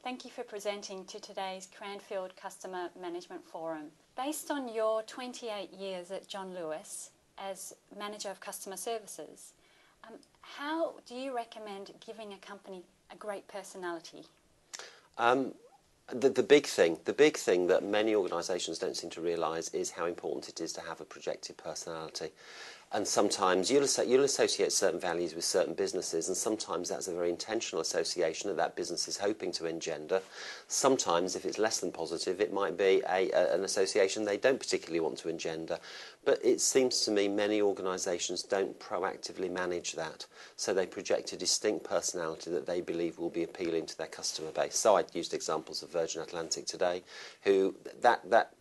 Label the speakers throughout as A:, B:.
A: Thank you for presenting to today's Cranfield Customer Management Forum. Based on your 28 years at John Lewis as Manager of Customer Services, how do you recommend giving a company a great personality?
B: The big thing that many organisations don't seem to realise is how important it is to have a projected personality. And sometimes you'll associate certain values with certain businesses, and sometimes that's a very intentional association that business is hoping to engender. Sometimes, if it's less than positive, it might be an association they don't particularly want to engender. But it seems to me many organisations don't proactively manage that, so they project a distinct personality that they believe will be appealing to their customer base. So I used examples of Virgin Atlantic today, who that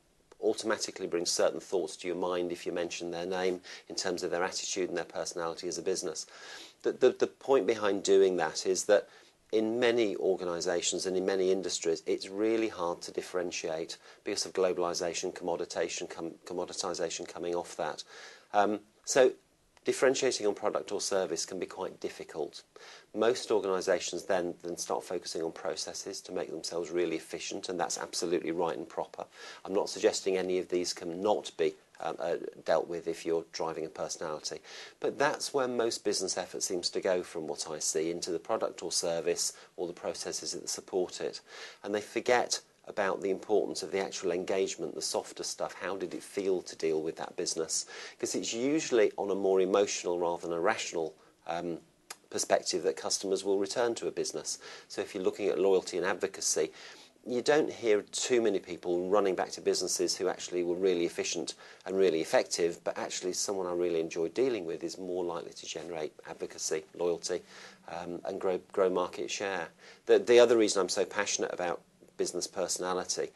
B: automatically brings certain thoughts to your mind if you mention their name in terms of their attitude and their personality as a business. The point behind doing that is that in many organisations and in many industries, it's really hard to differentiate because of globalisation, commoditisation coming off that. So differentiating on product or service can be quite difficult. Most organisations then start focusing on processes to make themselves really efficient, and that's absolutely right and proper. I'm not suggesting any of these cannot be dealt with if you're driving a personality. But that's where most business effort seems to go, from what I see, into the product or service or the processes that support it. And they forget about the importance of the actual engagement, the softer stuff. How did it feel to deal with that business? Because it's usually on a more emotional rather than a rational perspective that customers will return to a business. So if you're looking at loyalty and advocacy, you don't hear too many people running back to businesses who actually were really efficient and really effective, but actually someone I really enjoyed dealing with is more likely to generate advocacy, loyalty, and grow market share. The other reason I'm so passionate about business personality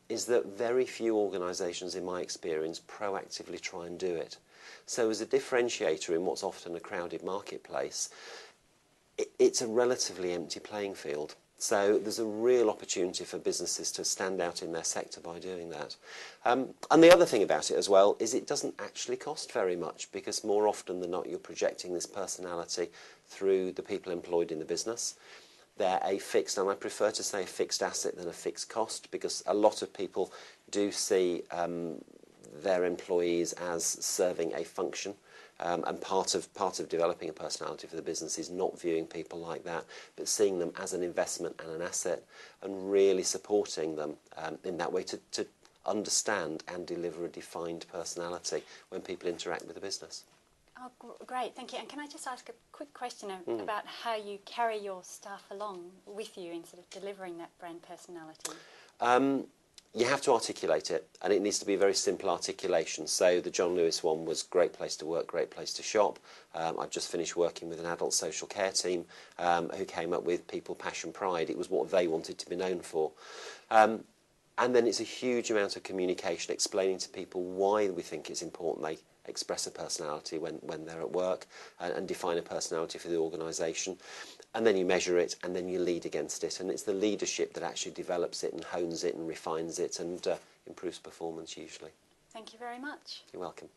B: is that very few organisations, in my experience, proactively try and do it. So as a differentiator in what's often a crowded marketplace, it's a relatively empty playing field. So there's a real opportunity for businesses to stand out in their sector by doing that. And the other thing about it as well is it doesn't actually cost very much, because more often than not you're projecting this personality through the people employed in the business. They're a fixed, and I prefer to say a fixed asset than a fixed cost, because a lot of people do see their employees as serving a function. And part of developing a personality for the business is not viewing people like that, but seeing them as an investment and an asset, and really supporting them in that way to understand and deliver a defined personality when people interact with the business.
A: Oh, great, thank you. And can I just ask a quick question about how you carry your staff along with you in sort of delivering that brand personality?
B: You have to articulate it, and it needs to be a very simple articulation. So the John Lewis one was great place to work, great place to shop. I've just finished working with an adult social care team who came up with People, Passion, Pride. It was what they wanted to be known for. And then it's a huge amount of communication, explaining to people why we think it's important they express a personality when they're at work, and define a personality for the organisation. And then you measure it, and then you lead against it. And it's the leadership that actually develops it and hones it and refines it and improves performance usually.
A: Thank you very much.
B: You're welcome.